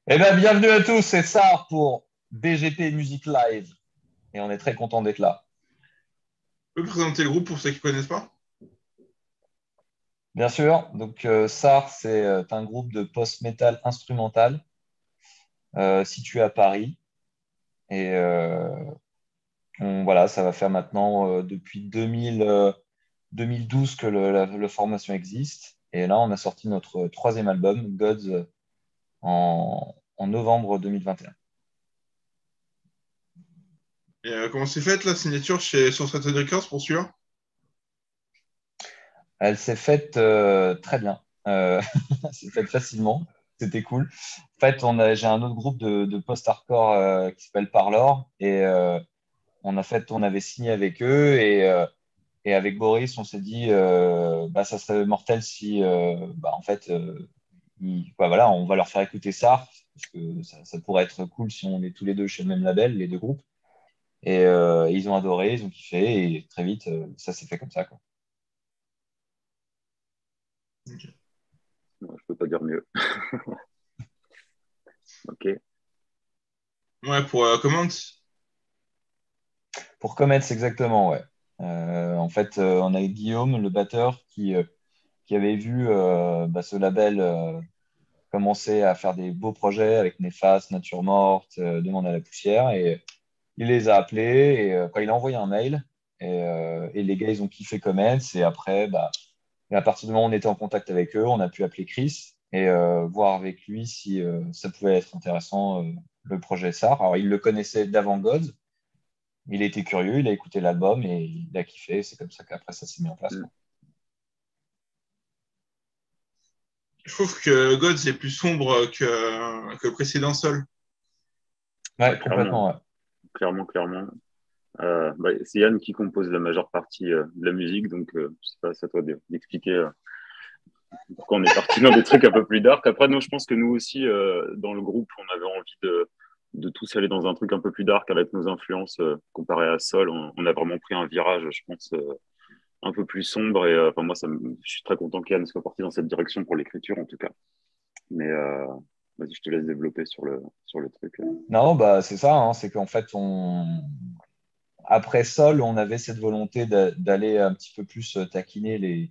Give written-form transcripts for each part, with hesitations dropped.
Eh bien, bienvenue à tous, c'est Sar pour BGP Music Live. Et on est très content d'être là. Tu peux présenter le groupe pour ceux qui ne connaissent pas? Bien sûr, donc Sar, c'est un groupe de post-metal instrumental situé à Paris. Et voilà, ça va faire maintenant depuis 2012 que la formation existe. Et là, on a sorti notre troisième album, Gods, en novembre 2021. Et comment s'est faite la signature chez sur Satan Records pour celui-là? Elle s'est faite très bien. Elle s'est faite facilement. C'était cool. En fait, j'ai un autre groupe de post-hardcore qui s'appelle Parlor. Et on avait signé avec eux. Et avec Boris, on s'est dit, ça serait mortel si, en fait, voilà, on va leur faire écouter ça. Parce que ça pourrait être cool si on est tous les deux chez le même label, les deux groupes. Et ils ont adoré, ils ont kiffé. Et très vite, ça s'est fait comme ça, quoi. Ok. Non, je peux pas dire mieux. Ok. Ouais, pour Command. Pour Comets, exactement, ouais. En fait, on a Guillaume, le batteur, qui avait vu ce label commencer à faire des beaux projets avec Néfaste, Nature Morte, Demande à la poussière. Et il les a appelés et quand il a envoyé un mail. Et les gars, ils ont kiffé Comets. Et après, à partir du moment où on était en contact avec eux, on a pu appeler Chris et voir avec lui si ça pouvait être intéressant, le projet SAR. Alors, il le connaissait d'avant Gods. Il était curieux, il a écouté l'album et il a kiffé. C'est comme ça qu'après, ça s'est mis en place, Mm. quoi. Je trouve que Gods est plus sombre que le précédent Sol. Ouais, Ouais, clairement, complètement, ouais. clairement. C'est Yann qui compose la majeure partie de la musique, donc je sais pas, c'est à toi d'expliquer pourquoi on est parti dans des trucs un peu plus dark. Après, nous, je pense que nous aussi, dans le groupe, on avait envie de tous aller dans un truc un peu plus dark avec nos influences comparé à Sol. On a vraiment pris un virage, je pense, un peu plus sombre. Et moi, je suis très content qu'Yann soit parti dans cette direction pour l'écriture, en tout cas. Mais vas-y, je te laisse développer sur le truc. Non, c'est ça, hein, c'est qu'en fait, après Sol, on avait cette volonté d'aller un petit peu plus taquiner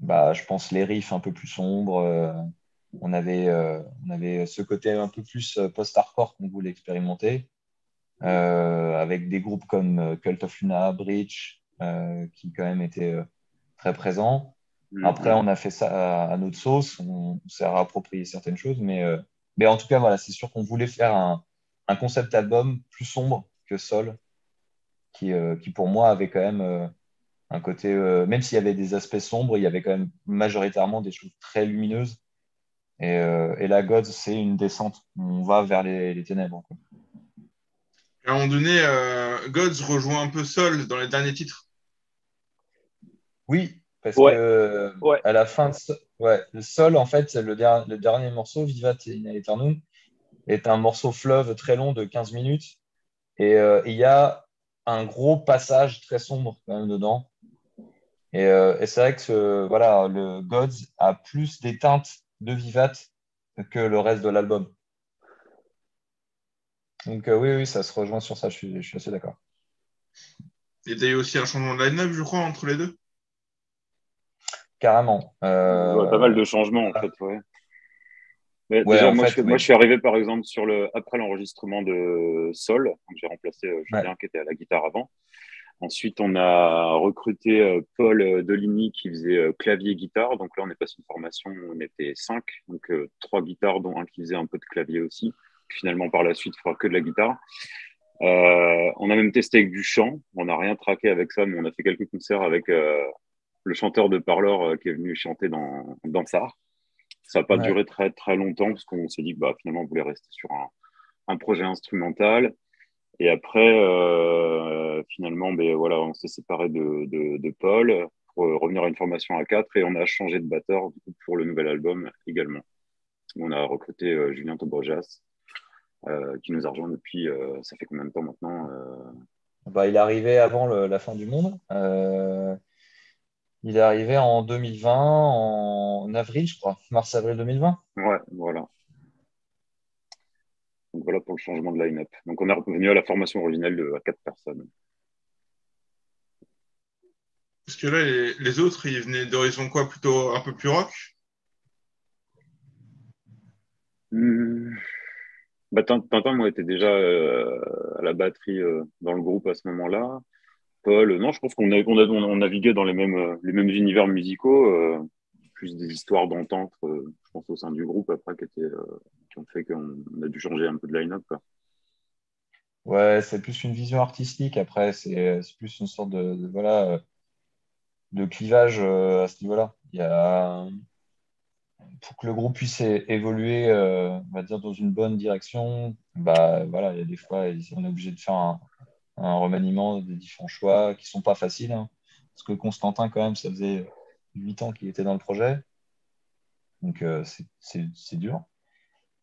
je pense, les riffs un peu plus sombres. On avait ce côté un peu plus post-hardcore qu'on voulait expérimenter, avec des groupes comme Cult of Luna, Breach, qui quand même étaient très présents. Après, Mhm. on a fait ça à notre sauce, on s'est réapproprié certaines choses, mais en tout cas, voilà, c'est sûr qu'on voulait faire un concept album plus sombre que Sol, qui pour moi avait quand même un côté, même s'il y avait des aspects sombres, il y avait quand même majoritairement des choses très lumineuses. Et la Gods, c'est une descente. On va vers les ténèbres, quoi. À un moment donné, Gods rejoint un peu Sol dans les derniers titres. Oui, parce que Ouais, ouais. à la fin ouais, le Sol, en fait, le dernier morceau, Vivat in Aeternum, est un morceau fleuve très long de 15 minutes. Et il y a un gros passage très sombre quand même dedans. Et c'est vrai que voilà, le Gods a plus des teintes de Vivat que le reste de l'album. Donc oui, oui, ça se rejoint sur ça, je suis assez d'accord. Et il y a eu aussi un changement de line-up, je crois, entre les deux. Carrément. Ouais, pas mal de changements, en fait, ouais. Mais Ouais, déjà, en fait, moi, oui. je suis arrivé, par exemple, après l'enregistrement de Sol. Donc, j'ai remplacé Ouais, Julien qui était à la guitare avant. Ensuite, on a recruté Paul Deligny qui faisait clavier-guitare. Donc là, on est passé une formation, on était cinq. Donc, trois guitares, dont un qui faisait un peu de clavier aussi. Puis, finalement, par la suite, il fera que de la guitare. On a même testé avec du chant. On n'a rien traqué avec ça, mais on a fait quelques concerts avec le chanteur de Parlor qui est venu chanter dans Sar. Ça n'a pas ouais. duré très, très longtemps parce qu'on s'est dit que finalement, on voulait rester sur un projet instrumental. Et après, finalement, voilà, on s'est séparé de Paul pour revenir à une formation à quatre et on a changé de batteur du coup, pour le nouvel album également. On a recruté Julien Tobojas qui nous a rejoint depuis, ça fait combien de temps maintenant Il est arrivé avant la fin du monde. Il est arrivé en 2020, en avril, je crois, mars-avril 2020. Ouais, voilà. Donc voilà pour le changement de line-up. Donc on est revenu à la formation originelle à 4 personnes. Parce que là, les autres, ils venaient d'horizons quoi? Plutôt un peu plus rock? Hmm. Bah, Tintin, moi, était déjà à la batterie dans le groupe à ce moment-là. Paul, non, je pense on naviguait dans les mêmes univers musicaux, plus des histoires d'entente, je pense, au sein du groupe après, qui ont fait qu'on a dû changer un peu de line-up, quoi. Ouais, c'est plus une vision artistique. Après, c'est plus une sorte voilà, de clivage à ce niveau-là. Pour que le groupe puisse évoluer, on va dire, dans une bonne direction, bah, voilà, il y a des fois, on est obligé de faire un remaniement des différents choix qui sont pas faciles, hein. Parce que Constantin, quand même, ça faisait 8 ans qu'il était dans le projet. Donc, c'est dur.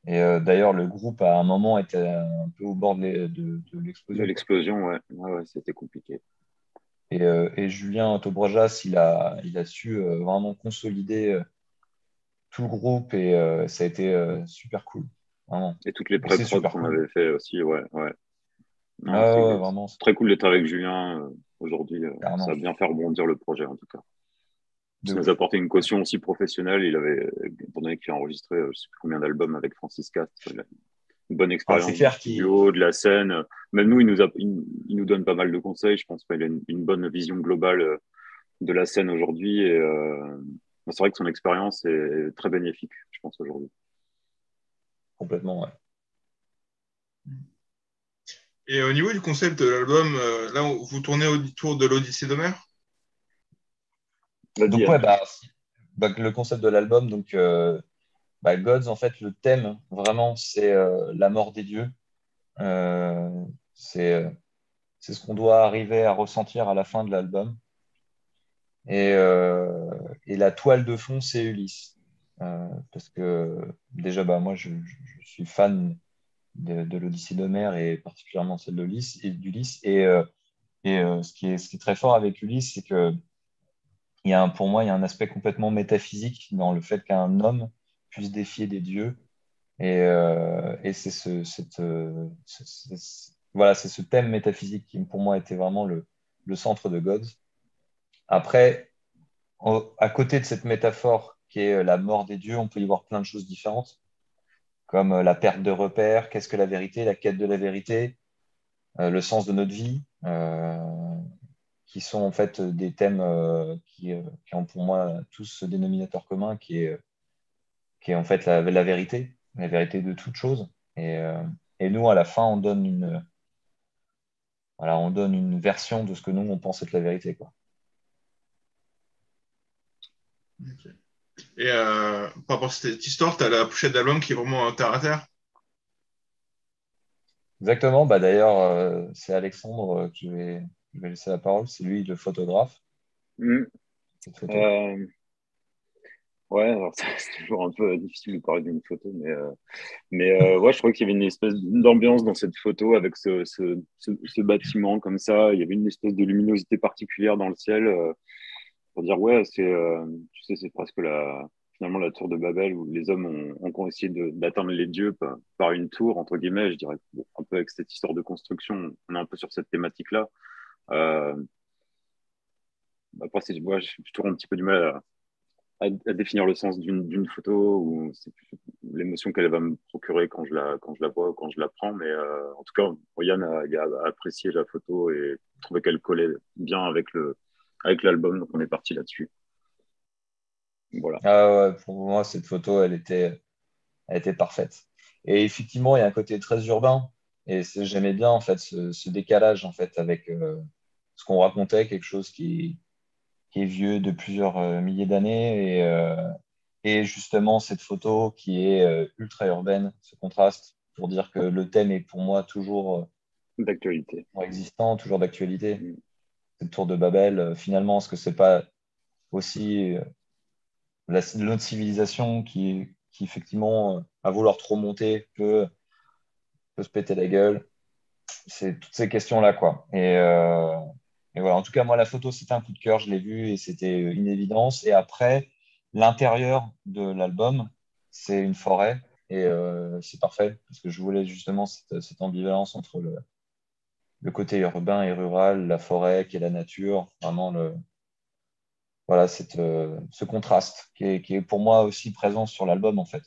Et d'ailleurs, le groupe, à un moment, était un peu au bord de De l'explosion, quoi. l'explosion, ouais, ouais, ouais, c'était compliqué. Et Julien Tobrajas, il a su vraiment consolider tout le groupe et ça a été super cool, vraiment. Et toutes les Et c'est pré-prod super qu'on cool. avait fait aussi, ouais, ouais. Non, Ah ouais, c'est vraiment, très cool d'être avec Julien aujourd'hui. Ça carrément, a bien fait rebondir le projet, en tout cas. de Ça nous a ouf. apporté une caution aussi professionnelle. Étant donné qu'il a enregistré, je sais plus combien d'albums avec Francis Cast, il a une bonne Ah, c'est expérience du clair qu'il. studio, de la scène. Même nous, il nous donne pas mal de conseils. Je pense qu'il a une bonne vision globale de la scène aujourd'hui. Et c'est vrai que son expérience est très bénéfique, je pense, aujourd'hui. Complètement, ouais. Et au niveau du concept de l'album, là, vous tournez autour de l'Odyssée d'Homère? Vas-y, Donc, Yann. ouais, bah, le concept de l'album, donc, Gods, en fait, le thème, vraiment, c'est la mort des dieux. Euh, c'est euh, c'est ce qu'on doit arriver à ressentir à la fin de l'album. Et la toile de fond, c'est Ulysse. Parce que déjà, bah, moi, je suis fan de l'Odyssée d'Homère et particulièrement celle d'Ulysse. Ce qui est très fort avec Ulysse, c'est que pour moi, il y a un aspect complètement métaphysique dans le fait qu'un homme puisse défier des dieux. Et c'est voilà, c'est ce thème métaphysique qui, pour moi, était vraiment le centre de Gods. Après, à côté de cette métaphore qui est la mort des dieux, on peut y voir plein de choses différentes, comme la perte de repères, qu'est-ce que la vérité, la quête de la vérité, le sens de notre vie, qui sont en fait des thèmes qui ont pour moi tous ce dénominateur commun qui est en fait la vérité de toute chose. Et nous, à la fin, voilà, on donne une version de ce que nous, on pense être la vérité, quoi. Ok. Et par rapport à cette histoire, tu as la pochette d'album qui est vraiment terre à terre. Exactement. Bah, d'ailleurs, c'est Alexandre que je vais laisser la parole. C'est lui le photographe Mm. cette photo. Euh, ouais, alors c'est toujours un peu difficile de parler d'une photo, ouais, je crois qu'il y avait une espèce d'ambiance dans cette photo avec ce bâtiment comme ça. Il y avait une espèce de luminosité particulière dans le ciel pour dire ouais, tu sais, c'est presque finalement la tour de Babel où les hommes ont essayé d'atteindre les dieux par une tour entre guillemets. Je dirais bon, un peu avec cette histoire de construction, on est un peu sur cette thématique-là. Euh, Après, moi, j'ai toujours un petit peu du mal à définir le sens d'une photo ou c'est plus l'émotion qu'elle va me procurer quand je la vois ou quand je la prends. Mais en tout cas, Yann il a apprécié la photo et trouvé qu'elle collait bien avec l'album. Donc, on est parti là-dessus. Voilà. Ah ouais, pour moi, cette photo, elle était parfaite. Et effectivement, il y a un côté très urbain. Et j'aimais bien, en fait, ce décalage, en fait, avec ce qu'on racontait, quelque chose qui est vieux de plusieurs milliers d'années. Et justement, cette photo qui est ultra urbaine, ce contraste, pour dire que le thème est pour moi D'actualité. toujours existant, toujours d'actualité. Mm. Cette tour de Babel, finalement, est-ce que c'est pas aussi notre civilisation qui effectivement, à vouloir trop monter, peut se péter la gueule? C'est toutes ces questions-là, quoi. Et voilà, en tout cas, moi, la photo, c'était un coup de cœur, je l'ai vu et c'était une évidence. Et après, l'intérieur de l'album, c'est une forêt et c'est parfait parce que je voulais justement cette ambivalence entre le côté urbain et rural, la forêt qui est la nature, vraiment voilà, ce contraste qui est pour moi aussi présent sur l'album en fait.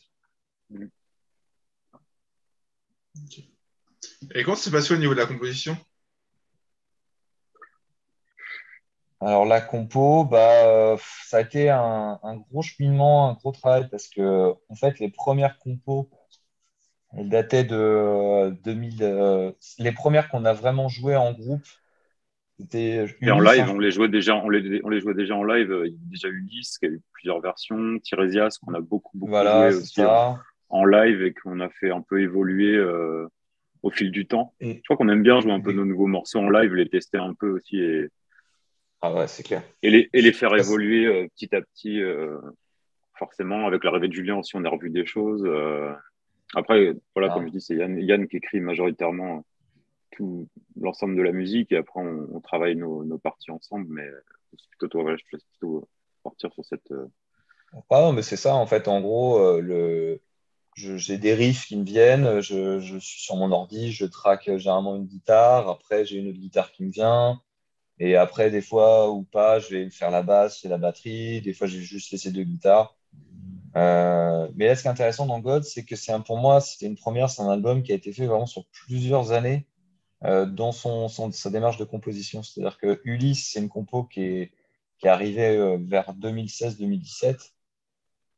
Et comment ça s'est passé au niveau de la composition? Alors la compo, bah, ça a été un gros cheminement, un gros travail parce que en fait les premières compos, elles dataient de 2000. Les premières qu'on a vraiment jouées en groupe, c'était Et en Ulysse, hein, live, je on crois. les jouait déjà, on les jouait déjà en live. Il y a déjà eu 10, qui a eu plusieurs versions. Tiresias, qu'on a beaucoup Voilà, joué c'est aussi ça. en live et qu'on a fait un peu évoluer au fil du temps. Et, Je crois qu'on aime bien jouer un peu et- nos nouveaux morceaux en live, les tester un peu aussi ah ouais, c'est clair. et les faire évoluer petit à petit. Forcément, avec l'arrivée de Julien aussi, on a revu des choses. Après, voilà, comme je Ah, dis, c'est Yann qui écrit majoritairement tout l'ensemble de la musique et après on travaille nos parties ensemble. Mais c'est plutôt toi, voilà, je te laisse plutôt partir sur cette. ah non, mais c'est ça en fait. En gros, j'ai des riffs qui me viennent. Je suis sur mon ordi, je traque généralement une guitare. Après, j'ai une autre guitare qui me vient. Et après, des fois ou pas, je vais faire la basse et la batterie. Des fois, j'ai juste laissé deux guitares. Mais là, ce qui est intéressant dans God, c'est que pour moi, c'était une première. C'est un album qui a été fait vraiment sur plusieurs années dans sa démarche de composition. C'est-à-dire que Ulysse, c'est une compo qui est arrivée vers 2016-2017.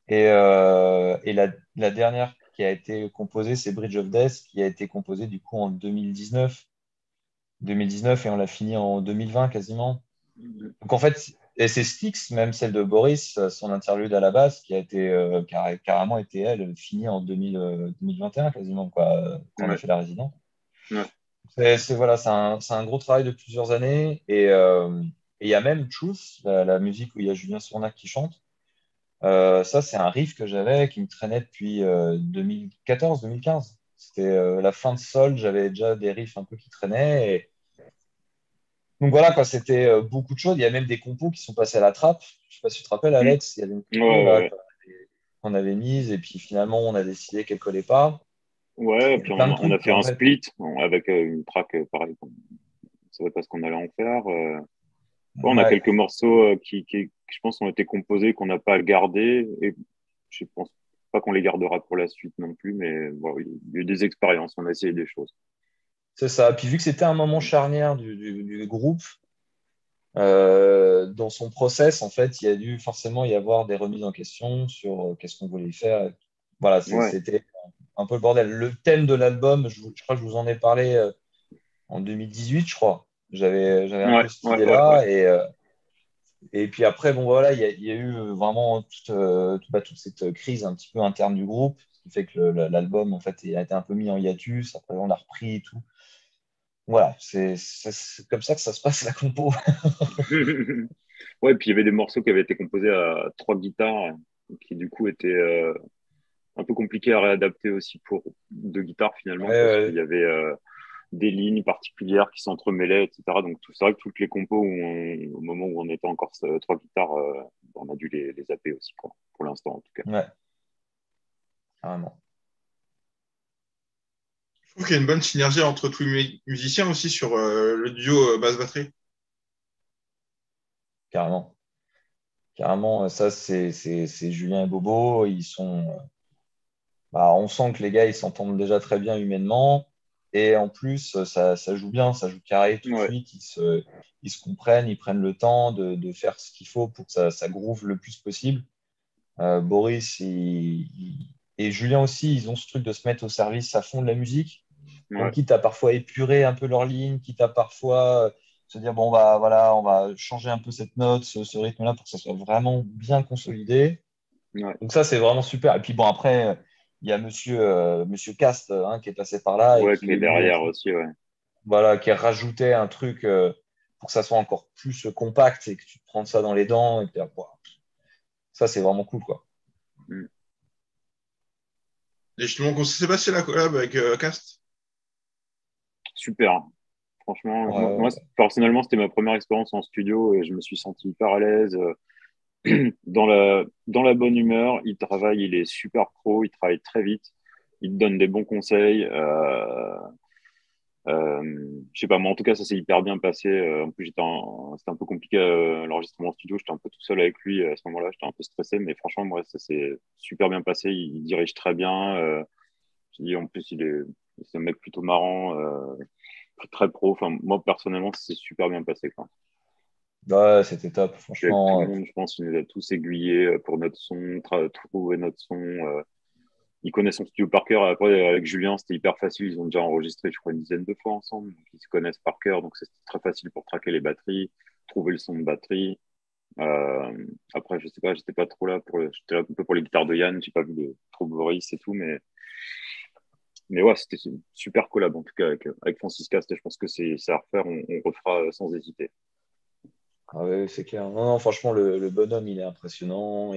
Et la dernière qui a été composée, c'est Bridge of Death, qui a été composée du coup en 2019. 2019 et on l'a fini en 2020 quasiment. Donc en fait, et c'est Styx, même celle de Boris, son interlude à la base, qui a carrément été, elle, finie en 2021 quasiment, quoi, quand on a Ouais, fait la résidence. ouais, Voilà, c'est un gros travail de plusieurs années. Et il y a même Truth, la musique où il y a Julien Sournac qui chante. Ça, c'est un riff que j'avais qui me traînait depuis 2014-2015. C'était la fin de Sol, j'avais déjà des riffs un peu qui traînaient. Donc voilà, quoi, c'était beaucoup de choses. Il y a même des compos qui sont passés à la trappe. Je sais pas si tu te rappelles, mm. Alex, il y avait une Ouais, compo là ouais. qu'on avait mise et puis finalement on a décidé qu'elle collait pas. Ouais, Il y a puis plein de on a trucs fait quoi, en un fait. split avec une track pareil. On savait pas ce qu'on allait en faire. Ouais, on a Ouais. quelques morceaux je pense, ont été composés qu'on n'a pas à le garder. Et je pense pas qu'on les gardera pour la suite non plus. Mais bon, il y a eu des expériences, on a essayé des choses. C'est ça. Puis vu que c'était un moment charnière du groupe, dans son process, en fait, il y a dû forcément y avoir des remises en question sur qu'est-ce qu'on voulait faire. Voilà, Ouais, c'était un peu le bordel. Le thème de l'album, je crois que je vous en ai parlé en 2018, je crois. J'avais un peu cette ouais. idée-là. Et puis après, bon, voilà, il y a eu vraiment toute cette crise un petit peu interne du groupe, ce qui fait que l'album, en fait, a été un peu mis en hiatus. Après, on a repris et tout. Voilà, c'est comme ça que ça se passe, la compo. Ouais, puis il y avait des morceaux qui avaient été composés à trois guitares, qui du coup étaient un peu compliqués à réadapter aussi pour deux guitares Ouais, finalement, parce qu'il ouais, y avait des lignes particulières qui s'entremêlaient, etc. Donc c'est vrai que toutes les compos, au moment où on était encore trois guitares, on a dû les zapper aussi, quoi, pour l'instant en tout cas. ouais, carrément. Je trouve qu'il y a une bonne synergie entre tous les musiciens aussi sur le duo basse-batterie. Carrément. Carrément, ça, c'est Julien et Bobo. Bah, on sent que les gars, ils s'entendent déjà très bien humainement. Et en plus, ça joue bien, ça joue carré tout de Ouais, suite. Ils se comprennent, ils prennent le temps de faire ce qu'il faut pour que ça groove le plus possible. Boris et Julien aussi, ils ont ce truc de se mettre au service à fond de la musique. Donc, ouais. quitte à parfois épurer un peu leur ligne, quitte à parfois se dire, bon, voilà, on va changer un peu cette note, ce rythme-là pour que ça soit vraiment bien consolidé. Ouais, Donc, ça, c'est vraiment super. Et puis, bon, après, il y a monsieur Cast hein, qui est passé par là et ouais, qui qui, est lui, derrière aussi, ouais. voilà, qui rajoutait un truc pour que ça soit encore plus compact et que tu te prends ça dans les dents. Et puis, ah, bon, ça, c'est vraiment cool, quoi. Mm. Et justement, comment ça s'est passé la collab avec Cast? Super. Franchement, Ouais, personnellement, c'était ma première expérience en studio et je me suis senti hyper à l'aise, dans la bonne humeur. Il travaille, il est super pro, il travaille très vite, il te donne des bons conseils. Je sais pas, moi en tout cas, ça s'est hyper bien passé. En plus, c'était un peu compliqué l'enregistrement en studio. J'étais un peu tout seul avec lui à ce moment-là. J'étais un peu stressé, mais franchement, moi, ça s'est super bien passé. Il dirige très bien. En plus, c'est un mec plutôt marrant, très pro. Enfin, moi, personnellement, ça s'est super bien passé, quoi. ouais, c'était top, Puis avec tout le franchement. monde, je pense qu'il nous a tous aiguillés pour notre son, trouver notre son. Il connaît son studio par cœur. Après, avec Julien, c'était hyper facile. Ils ont déjà enregistré, je crois, une dizaine de fois ensemble. Donc, ils se connaissent par cœur. Donc, c'est très facile pour traquer les batteries, trouver le son de batterie. Après, je sais pas, j'étais pas trop là j'étais là un peu pour les guitares de Yann. J'ai pas vu trop Boris et tout, mais ouais, c'était une super collab, en tout cas, avec Francis Cast. Et je pense que c'est à refaire. On refera sans hésiter. Ah ouais, c'est clair. Non, non, franchement, le bonhomme, il est impressionnant.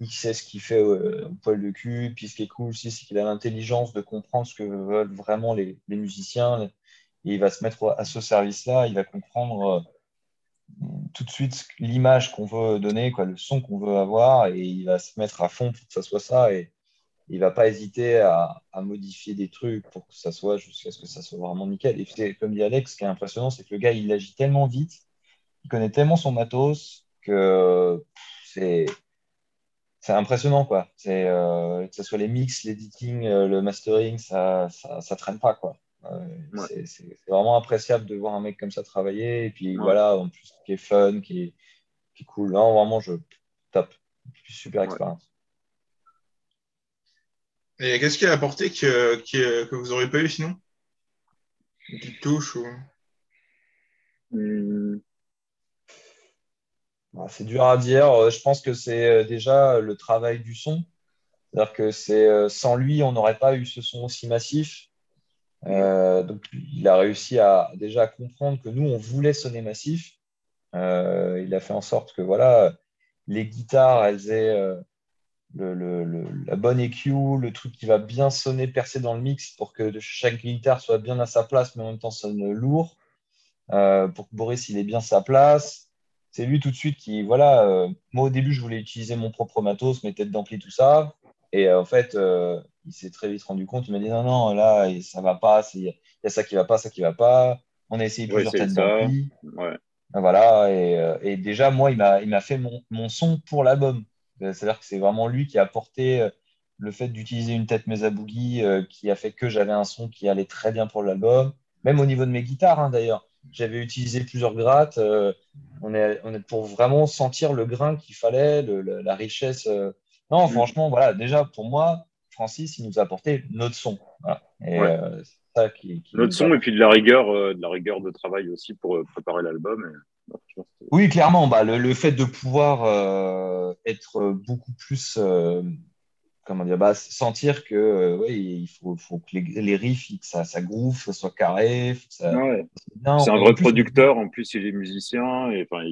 Il sait ce qu'il fait au poil de cul. Puis ce qui est cool aussi, c'est qu'il a l'intelligence de comprendre ce que veulent vraiment les musiciens. Et il va se mettre à ce service-là. Il va comprendre tout de suite l'image qu'on veut donner, quoi, le son qu'on veut avoir. Et il va se mettre à fond pour que ça soit ça. Et il va pas hésiter à modifier des trucs pour que ça soit jusqu'à ce que ça soit vraiment nickel. Et comme dit Alex, ce qui est impressionnant, c'est que le gars, il agit tellement vite, il connaît tellement son matos que c'est c'est impressionnant, quoi. Que ce soit les mix, l'editing, le mastering, ça traîne pas, quoi. Ouais, C'est vraiment appréciable de voir un mec comme ça travailler. Et puis ouais, voilà, en plus, qui est fun, qui est cool. Non, vraiment, top. Super ouais. expérience. Et qu'est-ce qu'il a apporté que vous n'aurez pas eu sinon? Une petite touche ou... Hum, Ah, c'est dur à dire. Je pense que c'est déjà le travail du son. C'est-à-dire que sans lui, on n'aurait pas eu ce son aussi massif. ouais, Donc, il a réussi à déjà comprendre que nous, on voulait sonner massif. Il a fait en sorte que voilà, les guitares, elles aient la bonne EQ, le truc qui va bien sonner, percer dans le mix pour que chaque guitare soit bien à sa place, mais en même temps sonne lourd. Pour que Boris il ait bien sa place. C'est lui tout de suite qui, voilà, moi au début je voulais utiliser mon propre matos, mes têtes d'ampli, tout ça. Et en fait, il s'est très vite rendu compte, il m'a dit non, non, là, ça va pas, il y a ça qui va pas, ça qui va pas. On a essayé ouais, plusieurs c'est têtes ça. d'ampli. Ouais, Voilà, et déjà, moi, il m'a fait mon son pour l'album. C'est-à-dire que c'est vraiment lui qui a apporté le fait d'utiliser une tête Mesa Boogie qui a fait que j'avais un son qui allait très bien pour l'album. Même au niveau de mes guitares, hein, d'ailleurs. J'avais utilisé plusieurs grattes. On est pour vraiment sentir le grain qu'il fallait, la richesse. Non, Hum, franchement, voilà. Déjà, pour moi, Francis, il nous a apporté notre son. Voilà. Et ouais. c'est ça qui Notre nous son et apporte. puis de la rigueur de travail aussi pour préparer l'album. Non, franchement, Oui, clairement, bah, le fait de pouvoir être beaucoup plus, comment dire, bah, sentir que ouais, faut que les riffs, ça groove, ça soit carré, faut que ouais. ça soit bien. C'est un En vrai plus, producteur, en plus il est musicien, et enfin,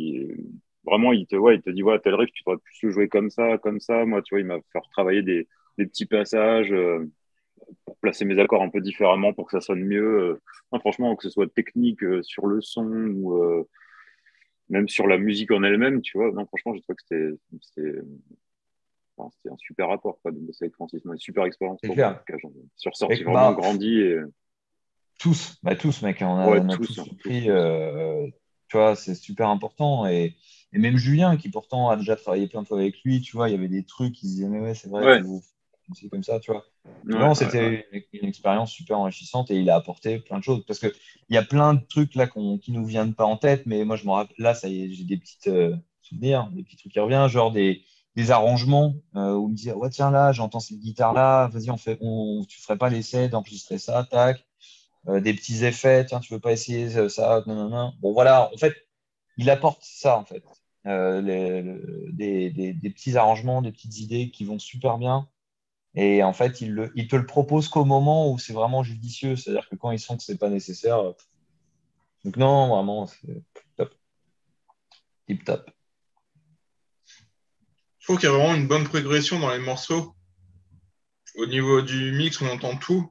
vraiment, il te dit, ouais, tel riff, tu devrais plus le jouer comme ça, comme ça. Moi, tu vois, il m'a fait retravailler des petits passages pour placer mes accords un peu différemment pour que ça sonne mieux. Non, franchement, que ce soit technique sur le son ou même sur la musique en elle-même, tu vois. Non, franchement, je trouve que c'était un super rapport, quoi, de bosser avec Francis. Moi, une super expérience c'est pour moi, en clair. tout cas. J'en suis ressorti Et, vraiment bah, grandi et, tous, mec, ouais, on a tous, tous hein, tous, compris, tous. tu vois, c'est super important. Et même Julien, qui pourtant a déjà travaillé plein de fois avec lui, tu vois, il y avait des trucs, il se disait, mais ouais, c'est vrai, Ouais, c'est comme ça, tu vois. ouais, Non, ouais, ouais. c'était une expérience super enrichissante et il a apporté plein de choses. Parce qu'il y a plein de trucs là qui nous viennent pas en tête, mais moi, je me rappelle, là, ça y est, j'ai des petites souvenirs, des petits trucs qui reviennent, genre des arrangements où il me disait, ouais, tiens, là, j'entends cette guitare-là, vas-y, tu ferais pas l'essai d'enregistrer ça, tac. Des petits effets, tiens, tu veux pas essayer ça, non, non, non. Bon, voilà, en fait, il apporte ça, en fait. Des petits arrangements, des petites idées qui vont super bien. Et en fait, il te le propose qu'au moment où c'est vraiment judicieux. C'est-à-dire que quand ils sent que c'est pas nécessaire. Donc non, vraiment, c'est top, tip top. Je trouve qu'il y a vraiment une bonne progression dans les morceaux. Au niveau du mix, on entend tout.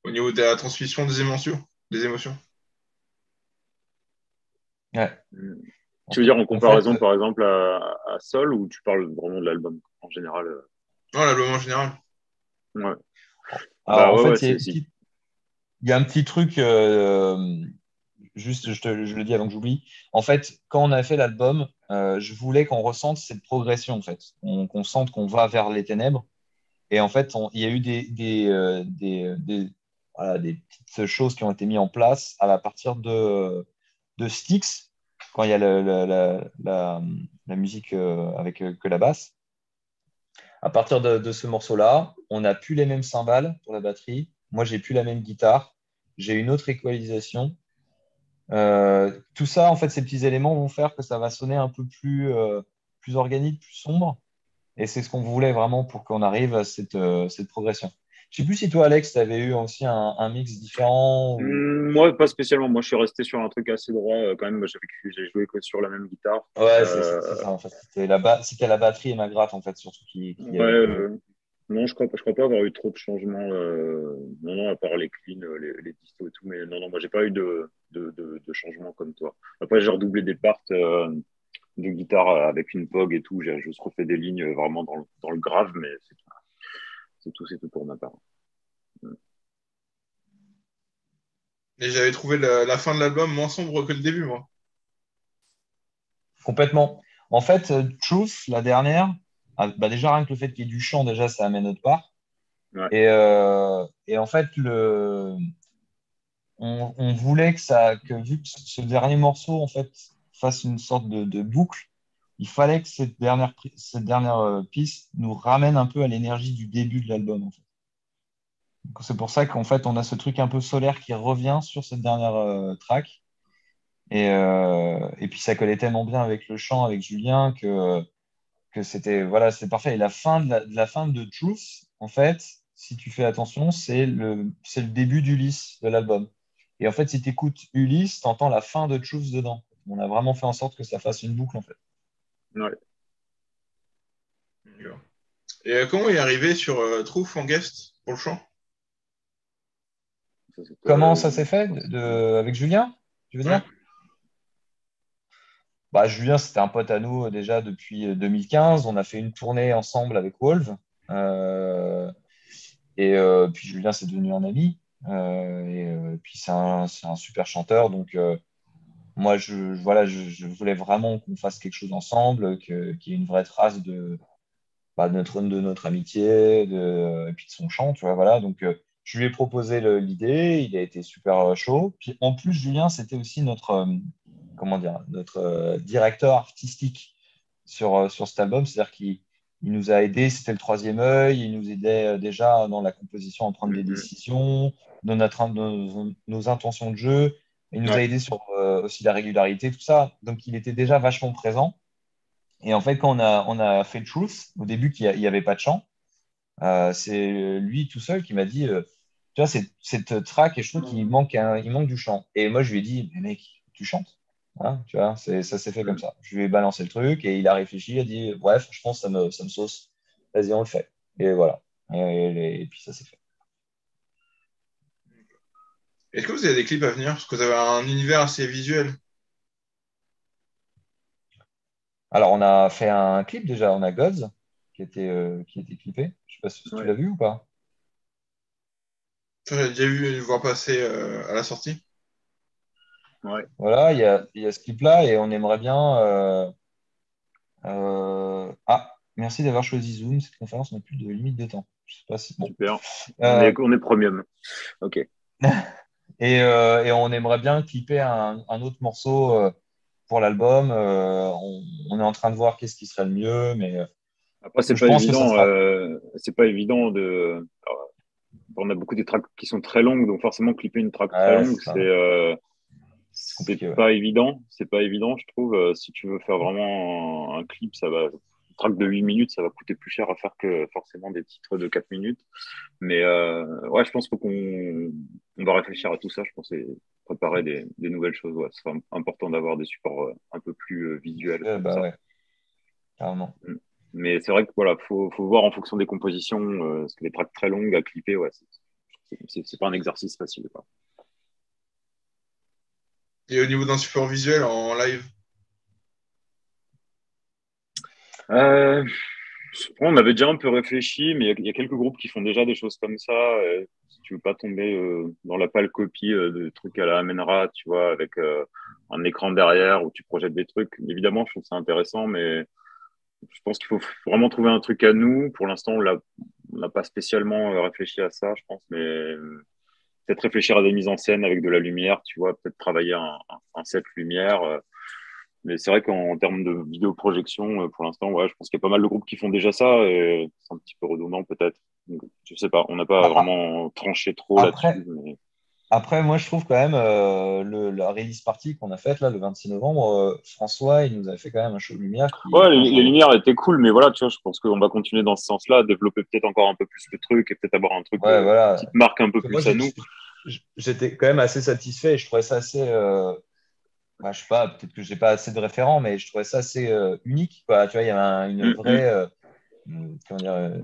Au niveau de la transmission des émotions. Des émotions. Ouais. Tu veux dire en En fait, comparaison, par exemple, à Sol, ou tu parles vraiment de l'album en général Non, l'album en général. Ouais. alors, Bah en ouais, ouais, fait, c'est si. il y a un petit truc, juste, je le dis avant que j'oublie. En fait, quand on a fait l'album, je voulais qu'on ressente cette progression, en fait. Qu'on sente qu'on va vers les ténèbres. Et en fait, il y a eu voilà, des petites choses qui ont été mises en place à partir de Styx, quand il y a la musique avec que la basse. À partir de ce morceau-là, on n'a plus les mêmes cymbales pour la batterie. Moi, j'ai plus la même guitare. J'ai une autre équalisation. Tout ça, en fait, ces petits éléments vont faire que ça va sonner un peu plus organique, plus sombre. Et c'est ce qu'on voulait vraiment pour qu'on arrive à cette progression. Je sais plus si toi, Alex, tu avais eu aussi un mix différent ou... Moi, pas spécialement. Moi, je suis resté sur un truc assez droit quand même. Moi, j'ai joué que sur la même guitare. Ouais, c'est ça, en fait. C'était la batterie et ma gratte, en fait, surtout qui Ouais, avait bougé. non, je crois pas avoir eu trop de changements. Non, non, à part les cleans, les distos et tout. Mais non, non, moi, j'ai pas eu de changements comme toi. Après, j'ai redoublé des parts de guitare avec une POG et tout. J'ai juste refait des lignes vraiment dans le grave, mais c'est tout. C'est tout pour ma part. Et j'avais trouvé la fin de l'album moins sombre que le début, moi. Complètement. En fait, Truth, la dernière, bah déjà, rien que le fait qu'il y ait du chant, déjà, ça amène autre part. Ouais. Et en fait, on voulait que vu que ce dernier morceau, en fait, fasse une sorte de boucle, il fallait que cette dernière piste nous ramène un peu à l'énergie du début de l'album, en fait. Donc, c'est pour ça qu'en fait, on a ce truc un peu solaire qui revient sur cette dernière track. Et puis, ça collait tellement bien avec le chant, avec Julien, que c'était parfait. Et la fin de la fin de Truth, en fait, si tu fais attention, c'est le début d'Ulysse de l'album. Et en fait, si tu écoutes Ulysse, tu entends la fin de Truth dedans. On a vraiment fait en sorte que ça fasse une boucle, en fait. Ouais. Et comment il est arrivé sur Trouf en guest pour le chant? Ça, c'est toi, Comment ça s'est fait ouais. avec Julien, tu veux Ouais. dire? Bah, Julien, c'était un pote à nous déjà depuis 2015. On a fait une tournée ensemble avec Wolf. Euh, et puis Julien, c'est devenu un ami. Et puis c'est un super chanteur. Donc moi, voilà, je voulais vraiment qu'on fasse quelque chose ensemble, qu'il y ait une vraie trace de notre amitié, et puis de son chant, tu vois, voilà. Donc je lui ai proposé l'idée. Il a été super chaud. Puis en plus, Julien, c'était aussi comment dire, notre directeur artistique sur cet album. C'est-à-dire qu'il nous a aidés, c'était le troisième œil, il nous aidait déjà dans la composition à prendre des Mhm. décisions, dans nos intentions de jeu. Il nous a Ouais. aidés sur aussi la régularité, tout ça. Donc il était déjà vachement présent. Et en fait, quand on a fait Truth, au début, il n'y avait pas de chant, c'est lui tout seul qui m'a dit, tu vois, cette track, et je trouve qu'il manque du chant. Et moi, je lui ai dit, mais mec, tu chantes. Hein, tu vois, ça s'est fait comme Mhm. ça. Je lui ai balancé le truc et il a réfléchi, il a dit, bref, je pense que ça me sauce. Vas-y, on le fait. Et voilà. Et puis ça s'est fait. Est-ce que vous avez des clips à venir? Parce que vous avez un univers assez visuel. Alors, on a fait un clip déjà, on a Gods qui était clippé. Je sais pas si tu Ouais. l'as vu ou pas. Ça, j'ai déjà vu voir passer à la sortie. Ouais. Voilà, il y a ce clip-là et on aimerait bien. Ah, merci d'avoir choisi Zoom. Cette conférence n'a plus de limite de temps. Je sais pas si. Bon. Super. Euh, On est premium. Ok. et on aimerait bien clipper un autre morceau pour l'album. On est en train de voir qu'est-ce qui serait le mieux, mais Après, je pense que ça sera. c'est pas évident de. Alors, on a beaucoup des tracks qui sont très longues, donc forcément clipper une track très Ouais, longue, c'est c'est compliqué, ouais. pas évident. C'est pas évident, je trouve. Si tu veux faire vraiment un clip, une track de 8 minutes, ça va coûter plus cher à faire que forcément des titres de 4 minutes. Mais ouais, je pense qu'on va réfléchir à tout ça. Je pense et préparer des nouvelles choses. Ouais, ce sera important d'avoir des supports un peu plus visuels comme Bah ça. ouais, carrément. Mm. Mais c'est vrai que voilà, faut voir en fonction des compositions, parce que les tracks très longues à clipper, ouais, c'est pas un exercice facile, quoi. Et au niveau d'un support visuel en live? Euh, on avait déjà un peu réfléchi, mais il y a quelques groupes qui font déjà des choses comme ça. Si tu veux pas tomber dans la pâle copie de trucs à la Amenra, tu vois, avec un écran derrière où tu projettes des trucs. Évidemment, je trouve ça intéressant, mais je pense qu'il faut vraiment trouver un truc à nous. Pour l'instant, on n'a pas spécialement réfléchi à ça, je pense, mais peut-être réfléchir à des mises en scène avec de la lumière, tu vois, peut-être travailler un set lumière. Mais c'est vrai qu'en termes de vidéoprojection, pour l'instant, ouais, je pense qu'il y a pas mal de groupes qui font déjà ça, et c'est un petit peu redondant peut-être. Donc, je sais pas, on n'a pas Bah, vraiment tranché trop après, là-dessus. Mais... après, moi, je trouve quand même la release party qu'on a faite là, le 26 novembre, François, il nous a fait quand même un show de lumière qui, Ouais, enfin, les genre, lumières étaient cool, mais voilà, tu vois, je pense qu'on va continuer dans ce sens-là, développer peut-être encore un peu plus le truc et peut-être avoir un truc ouais, qui voilà. te marque un peu Parce que moi, plus à nous. j'étais quand même assez satisfait et je trouvais ça assez, bah, je sais pas, peut-être que j'ai pas assez de référents, mais je trouvais ça assez unique, quoi. Tu vois, il y avait une Mm, mm. vraie, comment dire,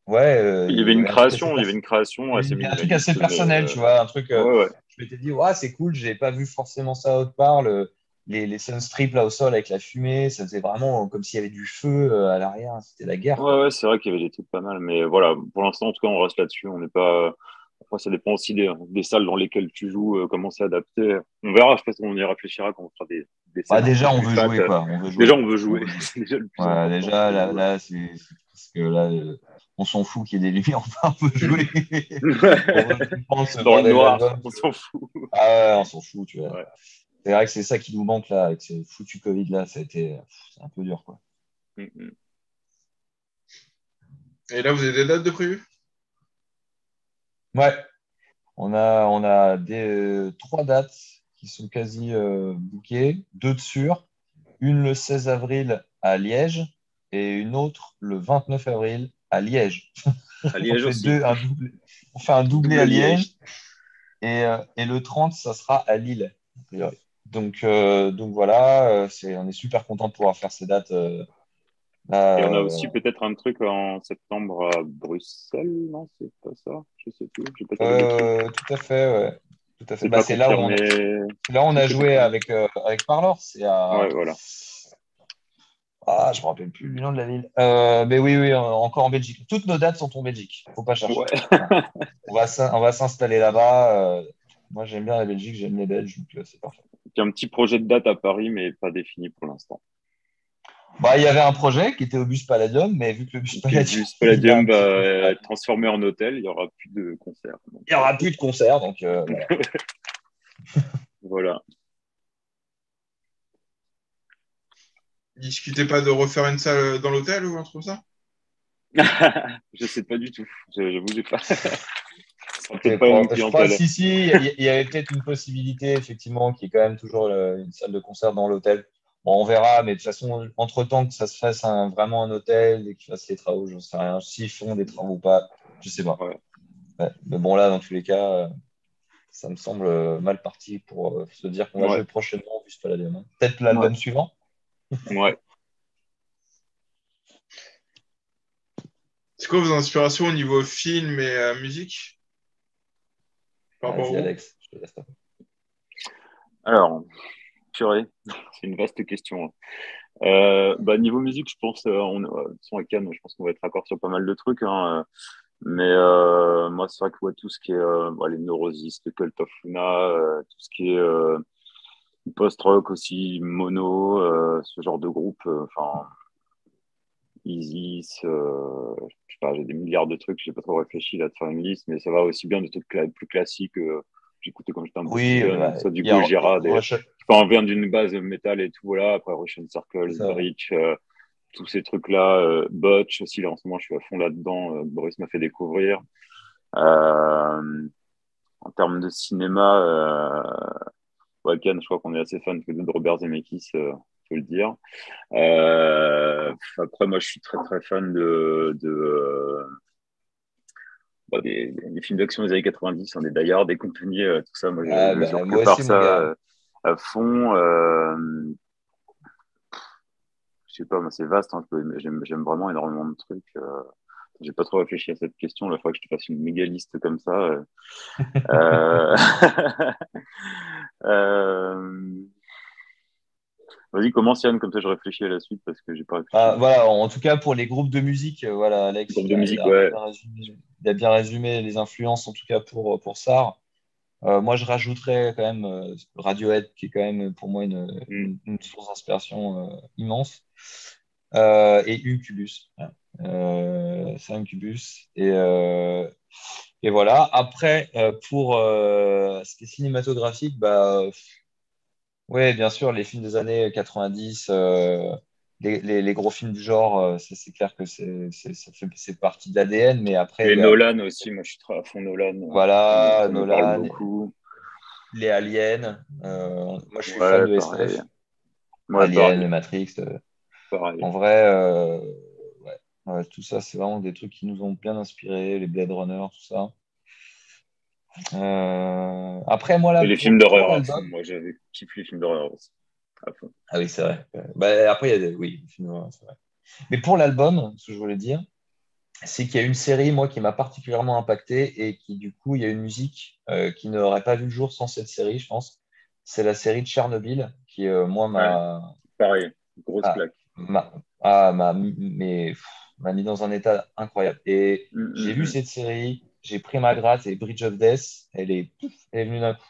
ouais, il y avait un truc assez Il y avait une création assez il y a un truc assez minimaliste, mais personnel, tu vois, un truc, ouais, ouais. je m'étais dit, ouais, c'est cool, j'ai pas vu forcément ça autre part, les sunstrips là au sol avec la fumée, ça faisait vraiment comme s'il y avait du feu à l'arrière, c'était la guerre, Ouais, quoi. ouais, c'est vrai qu'il y avait des trucs pas mal, mais voilà, pour l'instant, en tout cas, on reste là-dessus. On n'est pas. Après, ça dépend aussi des salles dans lesquelles tu joues, comment c'est adapté. On verra, je pense qu'on y réfléchira quand on fera des Bah, scènes un peu déjà, on plus veut fat. jouer, quoi, on veut Déjà, jouer, on veut on jouer. veut jouer. C'est déjà le plus Ouais, important. déjà, On veut jouer. là c'est parce que là, on s'en fout qu'il y ait des lumières, enfin, on veut jouer. On veut comprendre ce Dans le bordel noir, d'album, on tu vois. s'en fout. Ah ouais, on s'en fout, tu vois. Ouais. C'est vrai que c'est ça qui nous manque là, avec ce foutu Covid là, ça a été, c'est un peu dur, quoi. Mm, mm. Et là, vous avez des dates de prévues? Ouais, on a trois dates qui sont quasi bookées, deux de sûres, une le 16 avril à Liège et une autre le 29 avril à Liège. À On Liège fait aussi. on fait un doublé Double à Liège. Liège et le 30, ça sera à Lille, a priori. Donc voilà, on est super content de pouvoir faire ces dates là. Et on a aussi peut-être un truc en septembre à Bruxelles, non, c'est pas ça? Je sais plus, je vais pas dire de bêtises. Tout à fait, ouais. Tout à fait. C'est Bah, pas confirmé. c'est là où on Si, a c'est joué confirmé. avec Parlor. C'est à. Ouais, voilà. Ah, je me rappelle plus du nom de la ville. Mais oui, oui, encore en Belgique. Toutes nos dates sont en Belgique. Faut pas chercher. Ouais. Voilà. On va s'installer là-bas. Moi, j'aime bien la Belgique, j'aime les Belges, donc c'est parfait. J'ai un petit projet de date à Paris, mais pas défini pour l'instant. Bah, il y avait un projet qui était au Bus Palladium, mais vu que le Bus Puis le Palladium, bus il a un Palladium petit va peu fermé, être transformé en hôtel, il y aura plus de concerts. Donc, il n'y aura plus de concerts, donc voilà. voilà. Discutez pas de refaire une salle dans l'hôtel ou un truc comme ça? Je sais pas du tout. J'avoue, j'ai pas. Ce sera peut-être pas la même Je crois, clientèle. si, si, il y avait peut-être une possibilité, effectivement, qui est quand même toujours une salle de concert dans l'hôtel. Bon, on verra, mais de toute façon, entre-temps que ça se fasse vraiment un hôtel et qu'ils fassent les travaux, j'en sais rien. S'ils font des travaux ou pas, je sais pas. Ouais. Ouais. Mais bon, là, dans tous les cas, ça me semble mal parti pour se dire qu'on va Ouais. jouer prochainement au Bus Palladium, hein. Peut-être Ouais. l'album suivant. Ouais. C'est quoi vos inspirations au niveau film et musique par rapport au Vas-y, groupe? Alex, je te laisse. Alors, purée, c'est une vaste question. Bah, niveau musique, je pense, son avec Cannes, je pense qu'on va être d'accord sur pas mal de trucs, hein. Mais moi, c'est vrai que ouais, tout ce qui est bah, les Neurosis, le Cult of Luna, tout ce qui est post-rock aussi, mono, ce genre de groupe, enfin, Isis, je sais pas, j'ai des milliards de trucs, j'ai pas trop réfléchi là de faire une liste, mais ça va aussi bien de trucs plus classiques. J'écoutais quand j'étais un peu plus Oui, jeune, bah, soit du il y a Gojira, Rush, enfin, on vient d'une base métal et tout, voilà, après Russian c'est Circle, ça. Breach, tous ces trucs-là, Butch aussi, là, en ce moment, je suis à fond là-dedans, Boris m'a fait découvrir. Euh, En termes de cinéma, Walken, je crois qu'on est assez fan de Robert Zemeckis, faut le dire. Après, moi, je suis très très fan bah, des films d'action des années 90, hein, des Die Hard, des compagnies, tout ça. Moi, Ah, je bah, moi prépare aussi, ça mon gars. à fond. Je sais pas, moi, c'est vaste, hein, j'aime vraiment énormément de trucs. J'ai pas trop réfléchi à cette question. La fois que je te fasse une méga liste comme ça. Euh, Euh, Vas-y, commence Yann, comme ça je réfléchis à la suite parce que j'ai pas réfléchi. Voilà, en tout cas, pour les groupes de musique, voilà, Alex, Groupe de musique, ouais. il a bien résumé les influences, en tout cas pour Sarr. Moi, je rajouterais quand même Radiohead, qui est quand même pour moi Mm. une source d'inspiration immense, et Incubus. Voilà. C'est Incubus. Et voilà. Après, pour ce qui est cinématographique, bah, ouais, bien sûr, les films des années 90, les gros films du genre, c'est clair que c'est partie de l'ADN, mais après, Les il y a, Nolan aussi, moi je suis très à fond Nolan. voilà, Ça me parle Nolan, beaucoup. les aliens. Moi, je suis fan Ouais, de pareil. SF. Ouais, Alien, pareil. les Matrix. Pareil. En vrai, ouais. Ouais, tout ça, c'est vraiment des trucs qui nous ont bien inspirés, les Blade Runner, tout ça. Après, moi, là, Et les films pour d'horreur à fond. l'album. Moi j'avais kiffé les films d'horreur aussi. À fond. Ah oui, c'est vrai. Bah, après, il y a des. Oui, sinon, c'est vrai. Mais pour l'album, ce que je voulais dire, c'est qu'il y a une série, moi, qui m'a particulièrement impacté et qui, du coup, il y a une musique qui n'aurait pas vu le jour sans cette série, je pense. C'est la série de Tchernobyl qui, moi, Ouais, pareil. Grosse ah, claque. m'a ah, m'a mis m'a mis dans un état incroyable. Et Mm, j'ai mm, vu mm. cette série, j'ai pris ma gratte et Bridge of Death, elle est venue d'un coup.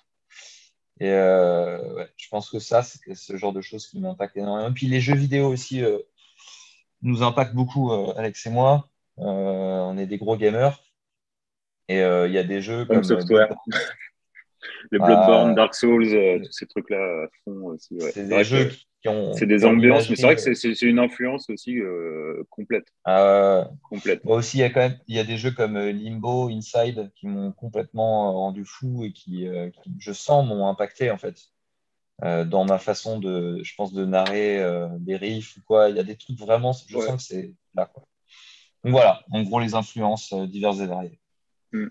Et ouais, je pense que ça, c'est ce genre de choses qui m'impactent énormément. Puis les jeux vidéo aussi nous impactent beaucoup, Alex et moi. On est des gros gamers. Et il y a des jeux From comme Software. Bloodborne. Les Bloodborne, Bah, Dark Souls, tous ces trucs-là à fond aussi. Ouais. c'est C'est des vrai jeux que c'est qui des ont une ambiances, mais c'est vrai imagerie. que c'est une influence aussi complète. Euh, Complète. Moi aussi, il y a quand même, il y a des jeux comme Limbo, Inside qui m'ont complètement rendu fou et qui, je sens, m'ont impacté en fait dans ma façon de, je pense, de narrer des riffs ou quoi. Il y a des trucs vraiment, je Ouais. sens que c'est là quoi. Donc voilà, en gros les influences diverses et variées. Mm.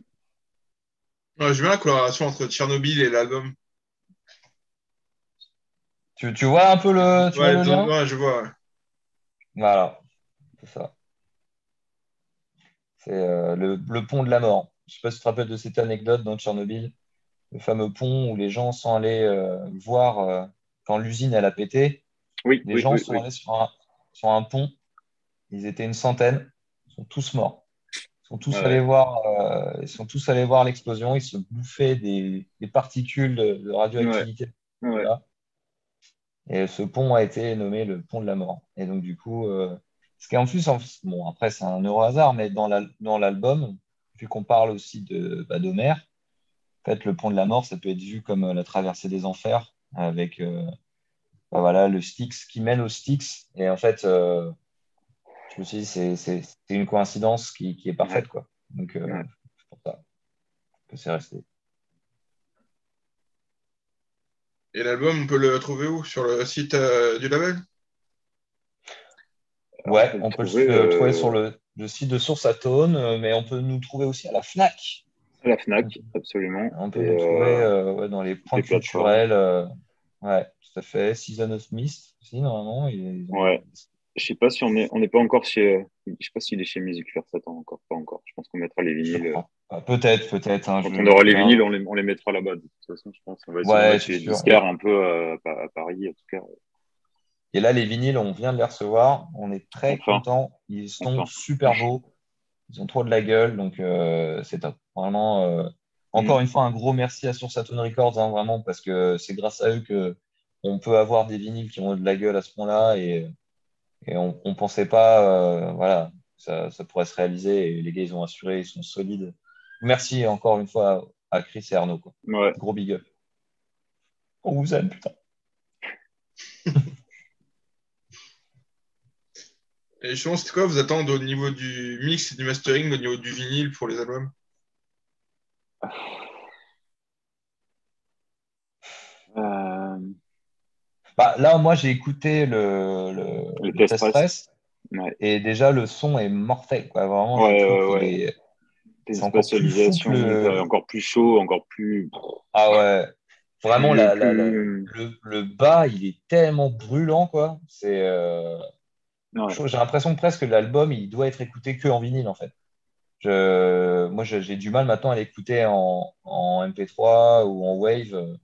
Ouais, j'aime bien la collaboration entre Tchernobyl et l'album. Tu vois un peu tu vois Ouais, le lien? ouais, je vois. Ouais. Voilà, c'est ça. C'est le pont de la mort. Je sais pas si tu te rappelles de cette anecdote dans Tchernobyl, le fameux pont où les gens sont allés voir quand l'usine elle a pété. Oui, Les oui, gens oui, sont oui. allés sur un pont. Ils étaient une centaine. Ils sont tous morts. Ouais. Ils sont tous allés voir l'explosion. Ils se bouffaient des particules de Ouais. radioactivité. Ouais. Là. Et ce pont a été nommé le pont de la mort. Et donc, du coup, ce qui est en plus, bon, après, c'est un heureux hasard, mais dans l'album, vu qu'on parle aussi d'Homère, en fait, le pont de la mort, ça peut être vu comme la traversée des enfers, avec bah, voilà, le Styx qui mène au Styx. Et en fait, je me suis dit, c'est une coïncidence qui est Ouais. parfaite, quoi. Donc, Ouais. c'est pour ça que c'est resté. Et l'album, on peut le trouver où? Sur le site du label? On Ouais, peut le on peut trouver le trouver sur le site de Source Atone, mais on peut nous trouver aussi à la Fnac. à la On Fnac, peut, absolument. on peut Et nous trouver ouais, dans les points les plateformes. culturels. Ouais, tout à fait. Season of Mist aussi, normalement. Ils ont Ouais. Je sais pas si on n'est pas encore chez. Je sais pas s'il est chez Musique Faire Satan encore, pas encore. Je pense qu'on mettra les Je vinyles. crois pas. Peut-être, peut-être. Hein, Quand on aura je les viens un vinyles, jour. on les mettra là-bas. De toute façon, je pense. On va essayer d'en Ouais, mettre c'est chez sûr. Disquaire un peu à Paris, en tout cas. Et là, les vinyles, on vient de les recevoir. On est très Enfin, contents. Ils sont enfin. super beaux. Ils ont trop de la gueule. Donc, c'est top. Vraiment, Mm. encore une fois, un gros merci à Source Atone Records, hein, vraiment, parce que c'est grâce à eux que on peut avoir des vinyles qui ont de la gueule à ce point-là. Et on ne pensait pas, voilà, ça pourrait se réaliser. Et les gars, ils ont assuré, ils sont solides. Merci encore une fois à Chris et Arnaud, quoi. Ouais. Gros big up. On vous aime, putain. Et justement, c'était quoi vous attendre au niveau du mix et du mastering, au niveau du vinyle pour les albums? Euh, Bah, là, moi, j'ai écouté le le test test press. press Ouais. et déjà, le son est mortel, quoi. Vraiment, je Ouais, trouve ouais, qu'il ouais. est, T'as une c'est encore plus fou que spatialisation, t'as le. encore plus chaud, encore plus, Ah ouais, vraiment, plus. le bas, il est tellement brûlant, quoi. Ouais. J'ai l'impression presque que l'album, il doit être écouté que en vinyle, en fait. Moi, j'ai du mal maintenant à l'écouter en MP3 ou en Wave.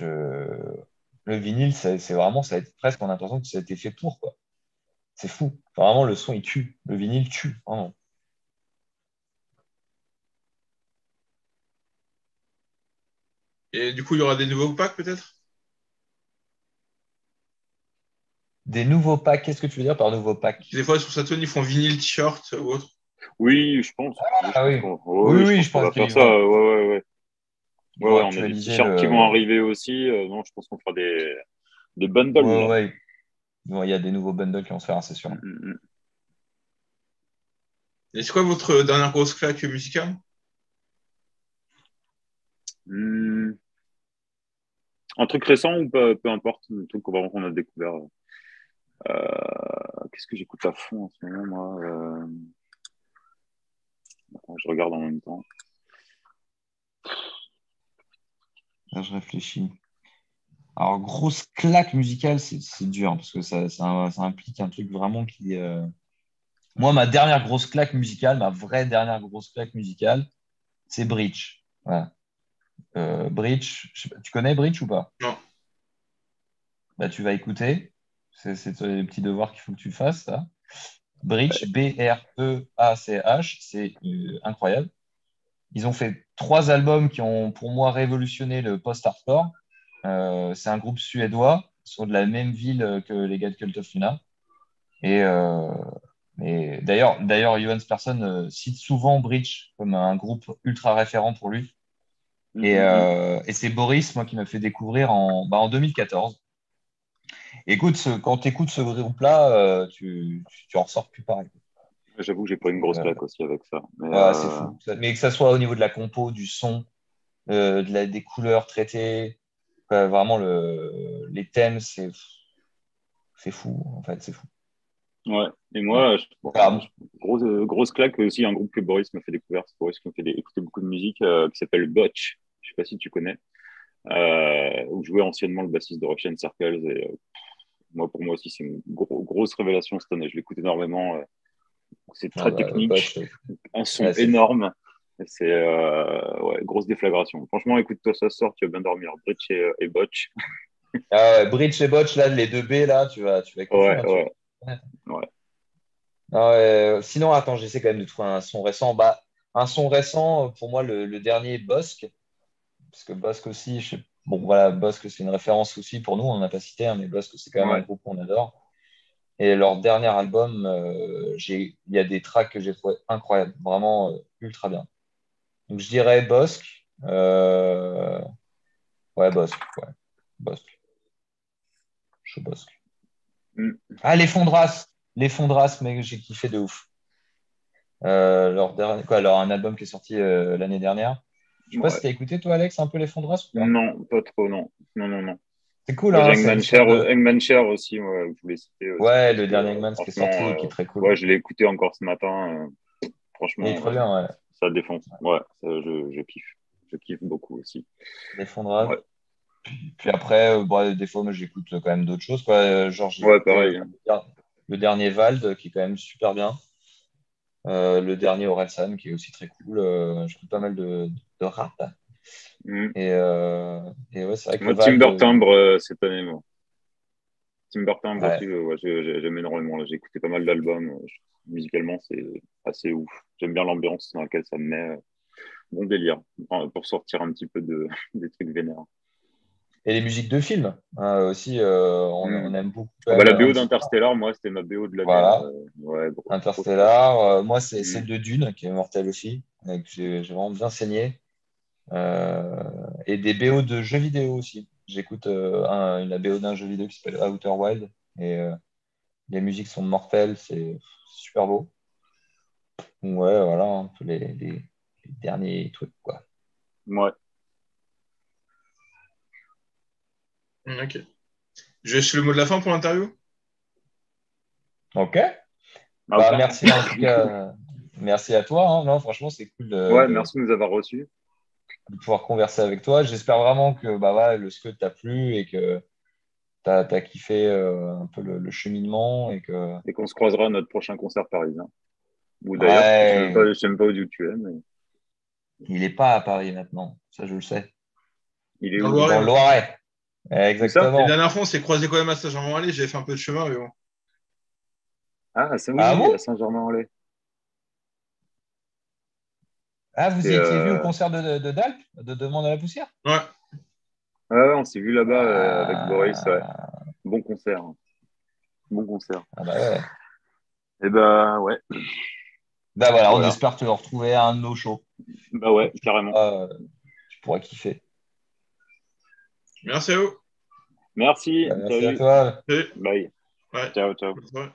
Le vinyle, c'est vraiment, ça a été presque en l'impression que ça a été fait pour, quoi. C'est fou. Enfin, vraiment, le son, il tue. Le vinyle tue, vraiment. Et du coup, il y aura des nouveaux packs peut-être? Des nouveaux packs, qu'est-ce que tu veux dire par nouveaux packs? Des fois, sur Saturn, ils font vinyle, t-shirt ou autre. Oui, je pense. Oui, je Ah pense oui. qu'on Oui, oui, je oui, pense je qu'on pense va faire qu'ils ça. vont, Ouais, ouais, ouais. ils Ouais, vont ouais, on a des actualiser t-shirts qui vont le. arriver aussi. Non, je pense qu'on fera des bundles, Ouais, là. ouais. Il y a des nouveaux bundles qui vont se faire, c'est sûr. Mm, mm, Et c'est quoi votre dernière grosse claque musicale? mm. Un truc récent ou pas, peu importe, un truc qu'on a découvert. Qu'est-ce que j'écoute à fond en ce moment, moi attends, je regarde en même temps. Là, je réfléchis. Alors, grosse claque musicale, c'est dur, hein, parce que ça implique un truc vraiment qui. Moi, ma dernière grosse claque musicale, ma vraie dernière grosse claque musicale, c'est Breach. Voilà. Breach, je sais pas, tu connais Breach ou pas? Non. Bah, tu vas écouter. C'est les petits devoirs qu'il faut que tu fasses, ça. Breach, Breach, c'est incroyable. Ils ont fait 3 albums qui ont, pour moi, révolutionné le post-hardcore. C'est un groupe suédois, ils sont de la même ville que les gars de Cult of Luna. Et, d'ailleurs, Johannes Persson cite souvent Breach comme un groupe ultra référent pour lui. Mm, mm, mm. Et c'est Boris, moi, qui m'a fait découvrir en 2014. Écoute, quand tu écoutes ce groupe-là, tu en ressors plus pareil. J'avoue que j'ai pas une grosse Euh, claque aussi avec ça. Mais ouais, c'est fou. Mais que ça soit au niveau de la compo, du son, des couleurs traitées, vraiment les thèmes, c'est fou, en fait, c'est fou. ouais. Et Ouais. moi, Ah, grosse claque aussi, un groupe que Boris m'a fait découvrir. C'est Boris qui m'a fait écouter beaucoup de musique qui s'appelle Botch. Je sais pas si tu connais. Où jouait anciennement le bassiste de Russian Circles. Et, pour moi aussi, c'est une grosse révélation cette année. Je l'écoute énormément. C'est ah très bah, bah, technique, un son ouais, c'est fou. énorme. C'est ouais, grosse déflagration. Franchement, écoute-toi ça ce soir, tu vas bien dormir. Bridge et Botch. Ah ouais, Bridge et Botch, là, les deux B, là, tu vas kiffer, Ouais, hein, tu ouais, vas. ouais. Ah ouais, sinon, attends, j'essaie quand même de trouver un son récent. Bah, un son récent, pour moi, le dernier Bosque, parce que Bosque aussi, bon, voilà, Bosque, c'est une référence aussi pour nous, on n'a pas cité, hein, mais Bosque, c'est quand même un Ouais. groupe qu'on adore. Et leur dernier album, il y a des tracks que j'ai trouvé incroyables, vraiment ultra bien. Donc, je dirais Bosque. Ouais, Bosque, ouais, Bosque, je Bosque. Mm. Ah, les Fondras, mais j'ai kiffé de ouf. Alors, un album qui est sorti l'année dernière. Je sais pas si Ouais. t'as écouté, toi, Alex, un peu les Fondras ou pas? Non, pas trop, non. Non, non, non. C'est cool, Moi, j'ai hein, c'est une sorte de. Hangman Chair aussi, ouais, je voulais citer aussi, Ouais, parce le que dernier Eggmans qui est franchement, sorti et qui est très cool. ouais, je l'ai écouté encore ce matin. Il est Franchement, très bien, ouais. ça défonce. Ouais, ça, je kiffe. Je kiffe beaucoup aussi. Les Fondras. Ouais, Puis après, bon, des fois, moi, j'écoute quand même d'autres choses, quoi. Genre, j'ai ouais, écouté pareil. le dernier Vald, qui est quand même super bien. Le dernier Orelsan, qui est aussi très cool. J'écoute pas mal de rap. Mm. Et ouais, c'est vrai que le Moi, Vald. Timber Timbre cette année, moi. Timber Timbre Ouais, aussi, ouais, j'aime énormément. J'ai écouté pas mal d'albums. Musicalement, c'est assez ouf. J'aime bien l'ambiance dans laquelle ça me met. Bon délire. Pour sortir un petit peu des trucs vénères. et les musiques de films, hein, aussi, Mm. on aime beaucoup quand Ah bah, même la un BO petit. d'Interstellar, moi, c'était ma BO de l'année. Voilà, Ouais, grosse claque. Interstellar. Moi, c'est Mm. celle de Dune, qui est mortelle aussi, et que j'ai vraiment bien saigné. Euh, et des BO de jeux vidéo aussi. J'écoute la BO d'un jeu vidéo qui s'appelle Outer Wild, et les musiques sont mortelles, c'est super beau. Donc, ouais, voilà, un peu les derniers trucs, quoi. Ouais. Ok. Je laisse le mot de la fin pour l'interview. Ok. Ah, Bah, ok. merci en tout cas. Merci à toi, hein. Non, franchement, c'est cool Ouais, merci de nous avoir reçus de pouvoir converser avec toi. J'espère vraiment que bah, voilà, le scud t'a plu et que tu as kiffé un peu le cheminement et que. et qu'on se croisera à notre prochain concert parisien. Ou d'ailleurs, Ouais, je sais même pas où tu es, mais il n'est pas à Paris maintenant, ça je le sais. Dans le il est Loiret Dans le maintenant. Loiret. La Exactement. dernière fois, on s'est croisés quand même à Saint-Germain-en-Laye. J'avais fait un peu de chemin, mais bon. Ah, ça Ah oui, bon? à Saint-Germain-en-Laye. Ah, vous C'était, y étiez vu au concert de Dalp, de Demande à la poussière? Ouais. ouais, on s'est vu là-bas avec Boris, ouais. Ah, Bon concert. Bon concert. ah bah ouais. Et bah ouais, Bah voilà, on voilà. espère te retrouver à un de nos shows. Bah ouais, carrément. Tu pourras kiffer. Merci à vous. Merci, Bah, merci à salut, toi. Salut. bye, Ouais. ciao, ciao. Bonne soirée.